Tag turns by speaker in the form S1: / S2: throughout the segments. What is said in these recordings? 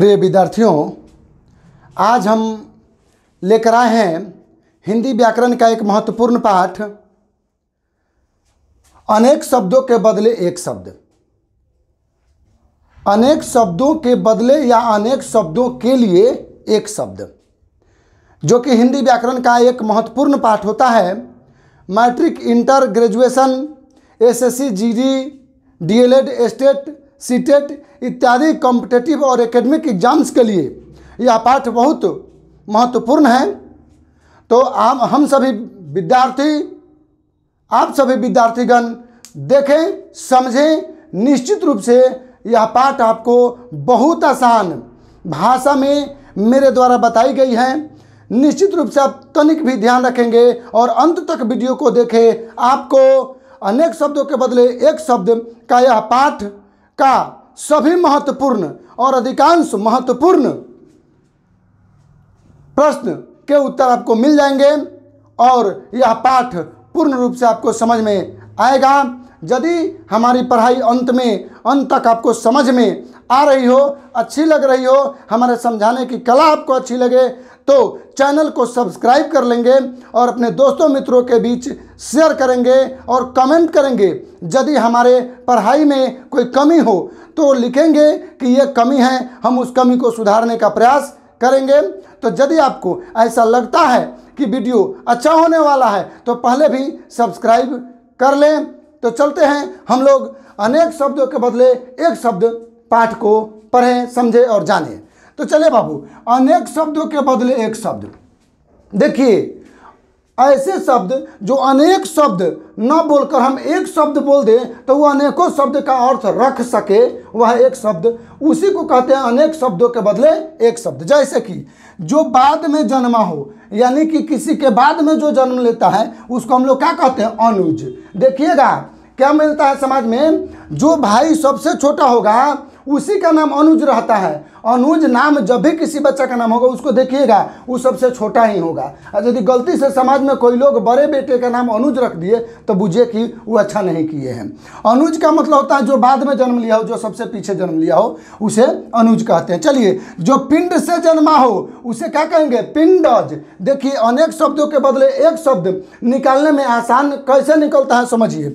S1: प्रिय विद्यार्थियों, आज हम लेकर आए हैं हिंदी व्याकरण का एक महत्वपूर्ण पाठ, अनेक शब्दों के बदले एक शब्द। अनेक शब्दों के बदले या अनेक शब्दों के लिए एक शब्द, जो कि हिंदी व्याकरण का एक महत्वपूर्ण पाठ होता है। Matric, inter, graduation, SSC, GD, DElEd, STET, CTET इत्यादि कॉम्पिटिटिव और एकेडमिक एग्जाम्स के लिए यह पाठ बहुत महत्वपूर्ण है। तो हम सभी विद्यार्थी, आप सभी विद्यार्थीगण देखें, समझें। निश्चित रूप से यह पाठ आपको बहुत आसान भाषा में मेरे द्वारा बताई गई है। निश्चित रूप से आप तनिक भी ध्यान रखेंगे और अंत तक वीडियो को देखें। आपको अनेक शब्दों के बदले एक शब्द का यह पाठ का सभी महत्वपूर्ण और अधिकांश महत्वपूर्ण प्रश्न के उत्तर आपको मिल जाएंगे और यह पाठ पूर्ण रूप से आपको समझ में आएगा। यदि हमारी पढ़ाई अंत तक आपको समझ में आ रही हो, अच्छी लग रही हो, हमारे समझाने की कला आपको अच्छी लगे, तो चैनल को सब्सक्राइब कर लेंगे और अपने दोस्तों मित्रों के बीच शेयर करेंगे और कमेंट करेंगे। यदि हमारे पढ़ाई में कोई कमी हो तो लिखेंगे कि ये कमी है, हम उस कमी को सुधारने का प्रयास करेंगे। तो यदि आपको ऐसा लगता है कि वीडियो अच्छा होने वाला है तो पहले भी सब्सक्राइब कर लें। तो चलते हैं, हम लोग अनेक शब्दों के बदले एक शब्द पाठ को पढ़ें, समझें और जानें। तो चलिए बाबू, अनेक शब्दों के बदले एक शब्द। देखिए, ऐसे शब्द जो अनेक शब्द न बोलकर हम एक शब्द बोल दें तो वह अनेकों शब्द का अर्थ रख सके, वह एक शब्द, उसी को कहते हैं अनेक शब्दों के बदले एक शब्द। जैसे कि जो बाद में जन्मा हो, यानी कि किसी के बाद में जो जन्म लेता है उसको हम लोग क्या कहते हैं? अनुज। देखिएगा क्या मिलता है समाज में, जो भाई सबसे छोटा होगा उसी का नाम अनुज रहता है। अनुज नाम जब भी किसी बच्चा का नाम होगा उसको देखिएगा वो सबसे छोटा ही होगा। और यदि गलती से समाज में कोई लोग बड़े बेटे का नाम अनुज रख दिए तो बुझिए कि वो अच्छा नहीं किए हैं। अनुज का मतलब होता है जो बाद में जन्म लिया हो, जो सबसे पीछे जन्म लिया हो, उसे अनुज कहते हैं। चलिए, जो पिंड से जन्मा हो उसे क्या कहेंगे? पिंडज। देखिए, अनेक शब्दों के बदले एक शब्द निकालने में आसान कैसे निकलता है समझिए।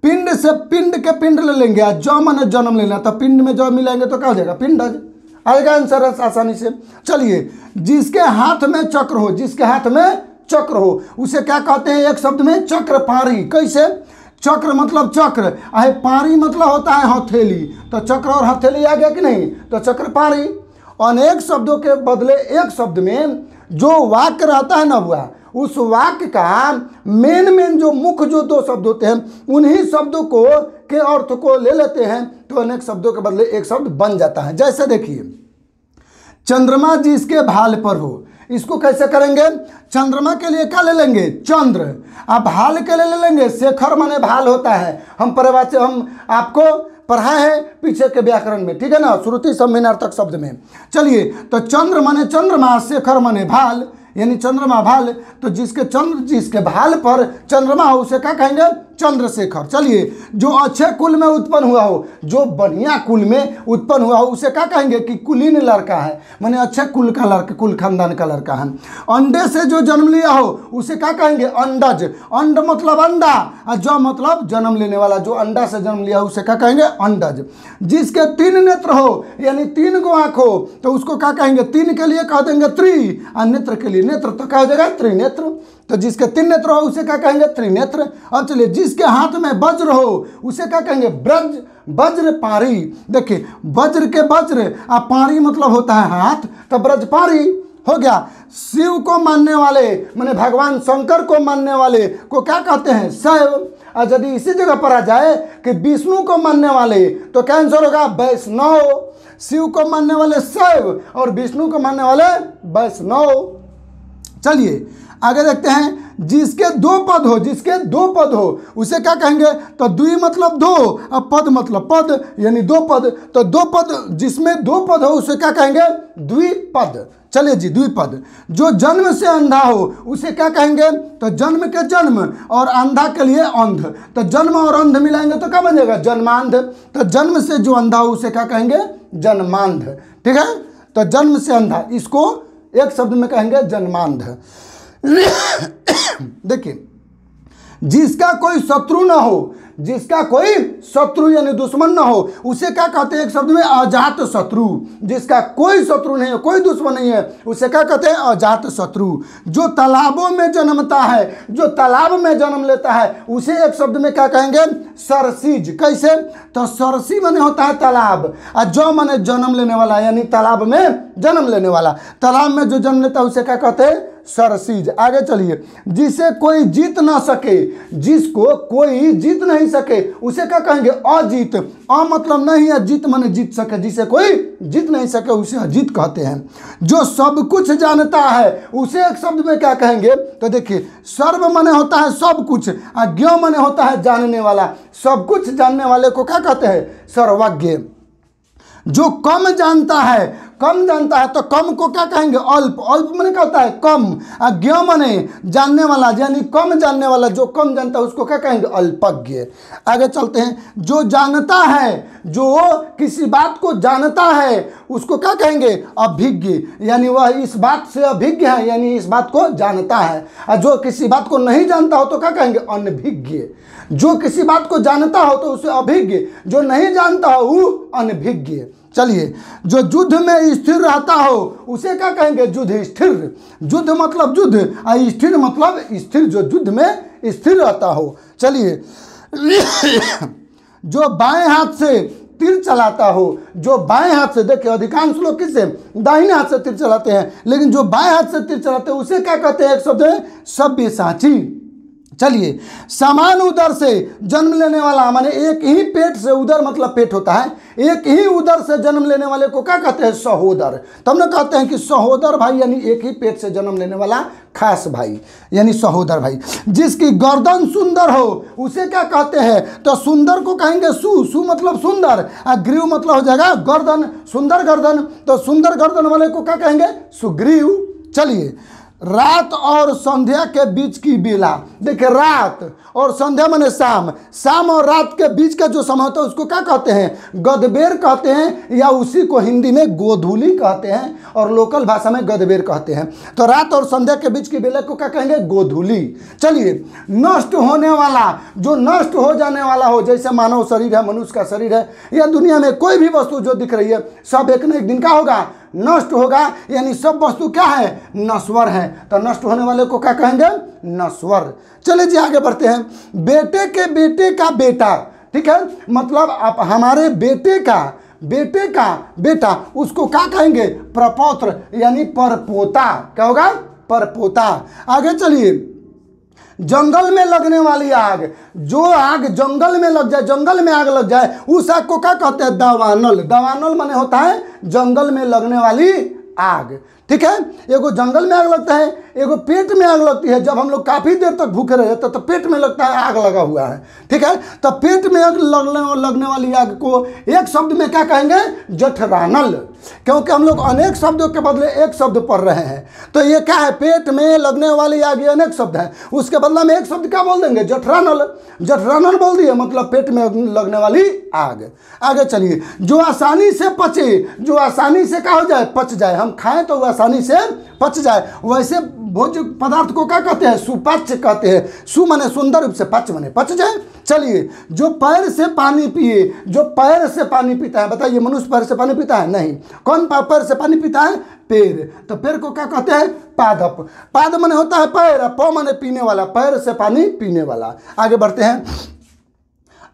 S1: पिंड से पिंड के पिंड ले लेंगे, जो मैंने जन्म लेना, तो पिंड में जो मिलाएंगे तो क्या हो जाएगा? पिंडज। आएगा आंसर आसानी से। चलिए, जिसके हाथ में चक्र हो, जिसके हाथ में चक्र हो उसे क्या कहते हैं? एक शब्द में चक्रपाणी। कैसे? चक्र मतलब चक्र, पारी मतलब होता है हथेली, तो चक्र और हथेली आ गया कि नहीं? तो चक्रपाणी। अनेक शब्दों के बदले एक शब्द में जो वाक्य रहता है ना, हुआ उस वाक्य का मेन जो मुख्य जो दो शब्द होते हैं उन्हीं शब्दों को के अर्थ को ले लेते हैं तो अनेक शब्दों के बदले एक शब्द बन जाता है। जैसे देखिए, चंद्रमा जिसके भाल पर हो, इसको कैसे करेंगे? चंद्रमा के लिए क्या ले लेंगे? चंद्र। अब भाल के लिए ले लेंगे शेखर, माने भाल होता है। हम आपको पढ़ाए हैं पीछे के व्याकरण में, ठीक है ना, श्रुति सम्मिनार्थक शब्द में। चलिए, तो चंद्र माने चंद्रमा, शेखर माने भाल, यानी चंद्रमा भाल। तो जिसके भाल पर चंद्रमा हो उसे क्या कहेंगे? चंद्रशेखर। चलिए, जो अच्छे कुल में उत्पन्न हुआ हो, जो बढ़िया कुल में उत्पन्न हुआ हो उसे क्या कहेंगे? कि कुलीन लड़का है, माने अच्छे कुल का लड़का, कुल खानदान का लड़का है। अंडे से जो जन्म लिया हो उसे क्या कहेंगे? अंडज। अंड मतलब अंडा और जो मतलब जन्म लेने वाला, जो अंडा से जन्म लिया उसे क्या कहेंगे? अंडज। जिसके तीन नेत्र हो, यानी तीन गो आँख हो, तो उसको क्या कहेंगे? तीन के लिए कह देंगे त्रि, और नेत्र के लिए नेत्र, तो क्या हो जाएगा? त्रिनेत्र। तो जिसके तीन नेत्र हो उसे क्या कहेंगे? त्रिनेत्र। और चलिए, जिसके हाथ में वज्र हो उसे क्या कहेंगे? वज्रपाणी। देखिए, वज्र के वज्र और पाणी मतलब होता है हाथ, तो ब्रजपाणी हो गया। शिव को मानने वाले, माने भगवान शंकर को मानने वाले को क्या कहते हैं? शैव। और यदि इसी जगह पर आ जाए कि विष्णु को मानने वाले तो क्या आंसर होगा? वैष्णव। शिव को मानने वाले शैव और विष्णु को मानने वाले वैष्णव। चलिए आगे देखते हैं, जिसके दो पद हो उसे क्या कहेंगे? तो द्वि मतलब दो और पद मतलब पद, यानी दो पद। तो दो पद, जिसमें दो पद हो उसे क्या कहेंगे? द्विपद। चलिए जी, द्विपद। जो जन्म से अंधा हो उसे क्या कहेंगे? तो जन्म के जन्म और अंधा के लिए अंध, तो जन्म और अंध मिलाएंगे तो क्या बनेगा? जन्मांध। तो जन्म से जो अंधा हो उसे क्या कहेंगे? जन्मांध। ठीक है, तो जन्म से अंधा, इसको एक शब्द में कहेंगे जन्मांध। देखिए, जिसका कोई शत्रु ना हो, जिसका कोई शत्रु यानी दुश्मन ना हो, उसे क्या कहते हैं एक शब्द में? अजात शत्रु। जिसका कोई शत्रु नहीं है, कोई दुश्मन नहीं है, उसे क्या कहते हैं? अजात शत्रु। जो तालाबों में जन्मता है, जो तालाब में जन्म लेता है, उसे एक शब्द में क्या कहेंगे? सरसीज। कैसे? तो सरसी माने होता है तालाब, और जो माने जन्म लेने वाला, यानी तालाब में जन्म लेने वाला। तालाब में जो जन्म लेता है उसे क्या कहते हैं? सरसीज। आगे चलिए, जिसे कोई जीत ना सके, जिसको कोई जीत नहीं सके, उसे क्या कहेंगे? अजीत। अ मतलब नहीं है, जीत माने जीत सके, जिसे कोई जीत नहीं सके उसे अजीत कहते हैं। जो सब कुछ जानता है, उसे एक शब्द में क्या कहेंगे? तो देखिए, सर्व माने होता है सब कुछ, और ज्ञ माने होता है जानने वाला। सब कुछ जानने वाले को क्या कहते हैं? सर्वज्ञ। जो कम जानता है, कम जानता है, तो कम को क्या कहेंगे? अल्प। अल्प माने क्या होता है? कम। अज्ञ माने जानने वाला, यानी कम जानने वाला, जो कम जानता है उसको क्या कहेंगे? अल्पज्ञ। आगे चलते हैं, जो जानता है, जो किसी बात को जानता है, उसको क्या कहेंगे? अभिज्ञ। यानी वह इस बात से अभिज्ञ है, यानी इस बात को जानता है। और जो किसी बात को नहीं जानता हो तो क्या कहेंगे? अनभिज्ञ। जो किसी बात को जानता हो तो उसे अभिज्ञ, जो नहीं जानता हो वो अनभिज्ञ। चलिए, जो युद्ध में स्थिर रहता हो उसे क्या कहेंगे? युधिष्ठिर। युद्ध मतलब युद्ध, और स्थिर मतलब स्थिर, जो युद्ध में स्थिर रहता हो। चलिए, जो बाएं हाथ से तीर चलाता हो, जो बाएं हाथ से, देखिए अधिकांश लोग किससे? दाहिने हाथ से तीर चलाते हैं, लेकिन जो बाएं हाथ से तीर चलाते हैं उसे क्या कहते हैं? एक शब्द है सब्यसाची। चलिए, समान उदर से जन्म लेने वाला, माने एक ही पेट से, उदर मतलब पेट होता है, एक ही उदर से जन्म लेने वाले को क्या कहते हैं? सहोदर। तब ना कहते हैं कि सहोदर भाई, यानी एक ही पेट से जन्म लेने वाला खास भाई, यानी सहोदर भाई। जिसकी गर्दन सुंदर हो उसे क्या कहते हैं? तो सुंदर को कहेंगे सु। सु मतलब सुंदर, और ग्रीव मतलब हो जाएगा गर्दन, सुंदर गर्दन। तो सुंदर गर्दन वाले को क्या कहेंगे? सुग्रीव। चलिए, रात और संध्या के बीच की बेला। देखिए, रात और संध्या माने शाम, शाम और रात के बीच का जो समय होता है उसको क्या कहते हैं? गदबेर कहते हैं, या उसी को हिंदी में गोधूली कहते हैं, और लोकल भाषा में गदबेर कहते हैं। तो रात और संध्या के बीच की बेला को क्या कहेंगे? गोधूली। चलिए, नष्ट होने वाला, जो नष्ट हो जाने वाला हो, जैसे मानव शरीर है, मनुष्य का शरीर है, या दुनिया में कोई भी वस्तु जो दिख रही है, सब एक न एक दिन क्या होगा? नष्ट होगा। यानी सब वस्तु क्या है? नश्वर है। तो नष्ट होने वाले को क्या कहेंगे? नश्वर। चलिए जी, आगे बढ़ते हैं। बेटे के बेटे का बेटा, ठीक है, मतलब आप हमारे बेटे का बेटा, उसको क्या कहेंगे? प्रपौत्र, यानी परपोता। क्या होगा? परपोता। आगे चलिए, जंगल में लगने वाली आग, जो आग जंगल में लग जाए, जंगल में आग लग जाए, उस आग को क्या कहते हैं? दावानल। दावानल माने होता है जंगल में लगने वाली आग। ठीक है, एगो जंगल में आग लगता है, एगो पेट में आग लगती है। जब हम लोग काफ़ी देर तक भूखे रहे तो पेट में लगता है आग लगा हुआ है। ठीक है, तो पेट में आग लगने वाली आग को एक शब्द में क्या कहेंगे? जठरानल। क्योंकि हम लोग अनेक शब्दों के बदले एक शब्द पढ़ रहे हैं, तो ये क्या है? पेट में लगने वाली आग, ये अनेक शब्द है, उसके बदला में एक शब्द क्या बोल देंगे? जठरानल। जठरानल बोल दिए, मतलब पेट में लगने वाली आग। आगे चलिए, जो आसानी से पचे, जो आसानी से क्या हो जाए? पच जाए, हम खाएं तो आसानी से पच जाए, वैसे भोज्य पदार्थ को क्या कहते हैं? सुपाच्य कहते हैं। सु माने सुंदर रूप से, पच माने पच जाए। चलिए, जो पैर से पानी पिए, जो पैर से पानी पीता है, बताइए मनुष्य पैर से पानी पीता है? नहीं। कौन पैर से पानी पीता है? पैर। तो पैर को क्या कहते हैं? पादप। पाद माने होता है पैर, प माने पीने वाला, पैर से पानी पीने वाला। आगे बढ़ते हैं,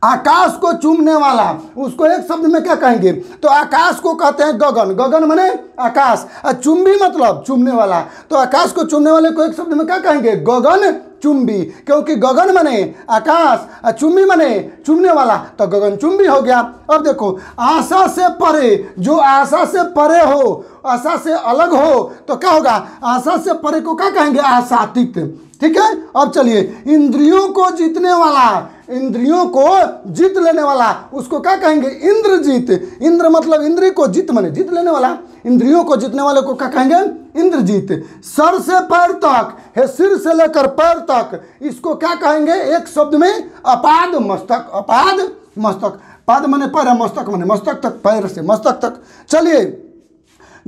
S1: आकाश को चूमने वाला, उसको एक शब्द में क्या कहेंगे? तो आकाश को कहते हैं गगन। गगन माने आकाश, और चुंबी मतलब चूमने वाला। तो आकाश को चूमने वाले को एक शब्द में क्या कहेंगे? गगन चुंबी। क्योंकि गगन माने आकाश और चुंबी माने चूमने वाला, तो गगन चुंबी हो गया। अब देखो, आशा से परे, जो आशा से परे हो, आशा से अलग हो, तो क्या होगा? आशा से परे को क्या कहेंगे? आशातीत। ठीक है, अब चलिए, इंद्रियों को जीतने वाला, इंद्रियों को जीत लेने वाला, उसको क्या कहेंगे? इंद्रजीत। इंद्र मतलब इंद्रिय को, जीत माने जीत लेने वाला, इंद्रियों को जीतने वाले को क्या कहेंगे? इंद्रजीत। सर से पैर तक है, सिर से लेकर पैर तक, इसको क्या कहेंगे? एक शब्द में अपाद मस्तक। अपाद मस्तक, पाद माने पैर, मस्तक माने मस्तक तक, पैर से मस्तक तक। चलिए,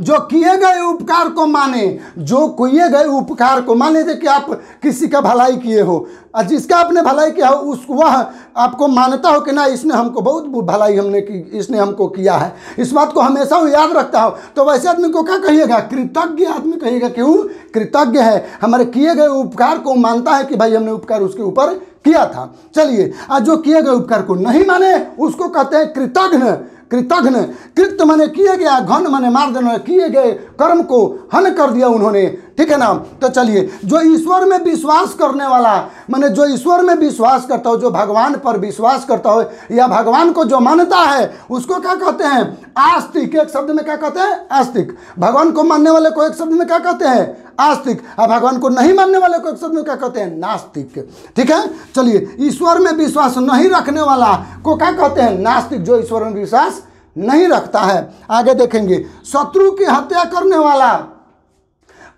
S1: जो किए गए उपकार को माने, जो किए गए उपकार को माने। देखिए आप किसी का भलाई किए हो और जिसका आपने भलाई किया हो उस वह आपको मानता हो कि ना इसने हमको बहुत भलाई हमने की, इसने हमको किया है, इस बात को हमेशा वो याद रखता हो, तो वैसे आदमी को क्या कहिएगा? कृतज्ञ आदमी कहिएगा कि वो कृतज्ञ है, हमारे किए गए उपकार को मानता है कि भाई हमने उपकार उसके ऊपर किया था। चलिए, आज जो किए गए उपकार को नहीं माने उसको कहते हैं कृतघ्न। कृतघ्न, कृत माने किए गया, घन माने मार देना, किए गए कर्म को हन कर दिया उन्होंने, ठीक है ना। तो चलिए, जो ईश्वर में विश्वास करने वाला, माने जो ईश्वर में विश्वास करता हो, जो भगवान पर विश्वास करता हो या भगवान को जो मानता है उसको क्या कहते हैं? आस्तिक। एक शब्द में क्या कहते हैं? आस्तिक। भगवान को मानने वाले को एक शब्द में क्या कहते हैं? आस्तिक। और भगवान को नहीं मानने वाले को एक शब्द में क्या कहते हैं? नास्तिक। ठीक है, चलिए, ईश्वर में विश्वास नहीं रखने वाला को क्या कहते हैं? नास्तिक, जो ईश्वर में विश्वास नहीं रखता है। आगे देखेंगे, शत्रु की हत्या करने वाला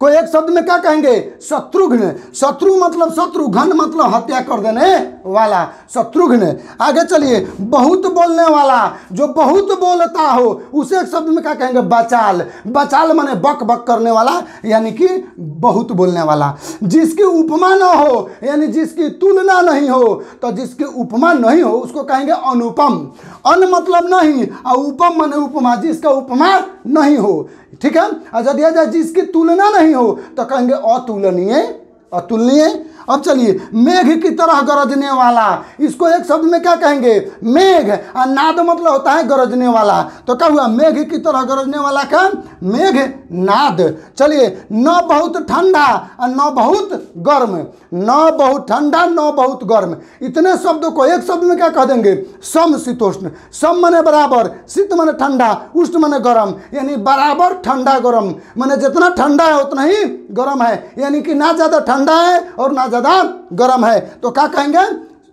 S1: को एक शब्द में क्या कहेंगे? शत्रुघ्न। शत्रु मतलब शत्रु, घन मतलब हत्या कर देने वाला, शत्रुघ्न। आगे चलिए, बहुत बोलने वाला, जो बहुत बोलता हो उसे एक शब्द में क्या कहेंगे? बचाल। बचाल माने बक बक करने वाला, यानी कि बहुत बोलने वाला। जिसकी उपमा न हो, यानी जिसकी तुलना नहीं हो, तो जिसकी उपमा नहीं हो उसको कहेंगे अनुपम। अन मतलब नहीं और उपम माने उपमा, जिसका उपमा नहीं हो, ठीक है। अच्छा, दिया जाए जिसकी तुलना नहीं हो तो कहेंगे अतुलनीय। अतुलनीय। अब चलिए, मेघ की तरह गरजने वाला, इसको एक शब्द में क्या कहेंगे? मेघ। और नाद मतलब होता है गरजने वाला, तो क्या हुआ? मेघ की तरह गरजने वाला का मेघ नाद। चलिए, न बहुत ठंडा और न बहुत गर्म, न बहुत ठंडा न बहुत गर्म, इतने शब्दों को एक शब्द में क्या कह देंगे? समशीतोष्ण। सम माने बराबर, शीत माने ठंडा, उष्ण माने गर्म, यानी बराबर ठंडा गर्म, माने जितना ठंडा है उतना ही गर्म है, यानी कि ना ज्यादा ठंडा है और ना ज्यादा गर्म है। तो क्या कहेंगे?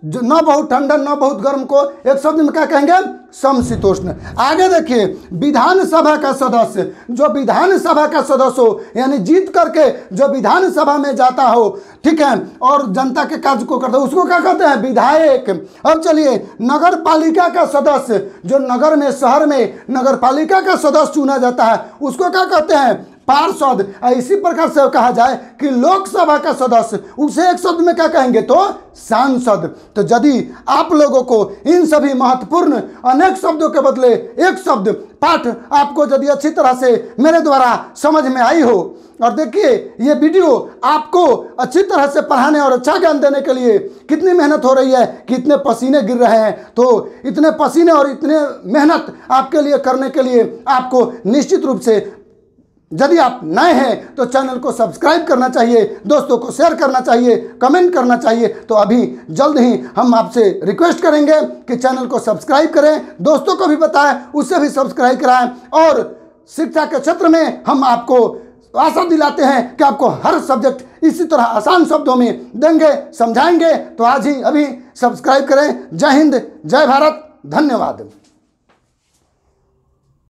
S1: जो न बहुत ठंडा न बहुत गर्म को एक शब्द में क्या कहेंगे? समशीतोष्ण। आगे देखिए, विधानसभा का सदस्य, जो विधानसभा का सदस्य हो, यानी जीत करके जो विधानसभा में जाता हो, ठीक है, और जनता के कार्य को करता है, उसको क्या कहते हैं? विधायक। अब चलिए, नगर पालिका का सदस्य, जो नगर में, शहर में नगर पालिका का सदस्य चुना जाता है उसको क्या कहते हैं? पार्षद। इसी प्रकार से कहा जाए कि लोकसभा का सदस्य, उसे एक शब्द में क्या कहेंगे? तो सांसद। तो यदि आप लोगों को इन सभी महत्वपूर्ण अनेक शब्दों के बदले एक शब्द पाठ आपको यदि अच्छी तरह से मेरे द्वारा समझ में आई हो, और देखिए ये वीडियो आपको अच्छी तरह से पढ़ाने और अच्छा ज्ञान देने के लिए कितनी मेहनत हो रही है, कितने पसीने गिर रहे हैं, तो इतने पसीने और इतने मेहनत आपके लिए करने के लिए आपको निश्चित रूप से, यदि आप नए हैं तो चैनल को सब्सक्राइब करना चाहिए, दोस्तों को शेयर करना चाहिए, कमेंट करना चाहिए। तो अभी जल्द ही हम आपसे रिक्वेस्ट करेंगे कि चैनल को सब्सक्राइब करें, दोस्तों को भी बताएं, उससे भी सब्सक्राइब कराएं। और शिक्षा के क्षेत्र में हम आपको आशा दिलाते हैं कि आपको हर सब्जेक्ट इसी तरह आसान शब्दों में देंगे, समझाएंगे। तो आज ही अभी सब्सक्राइब करें। जय हिंद, जय भारत, धन्यवाद।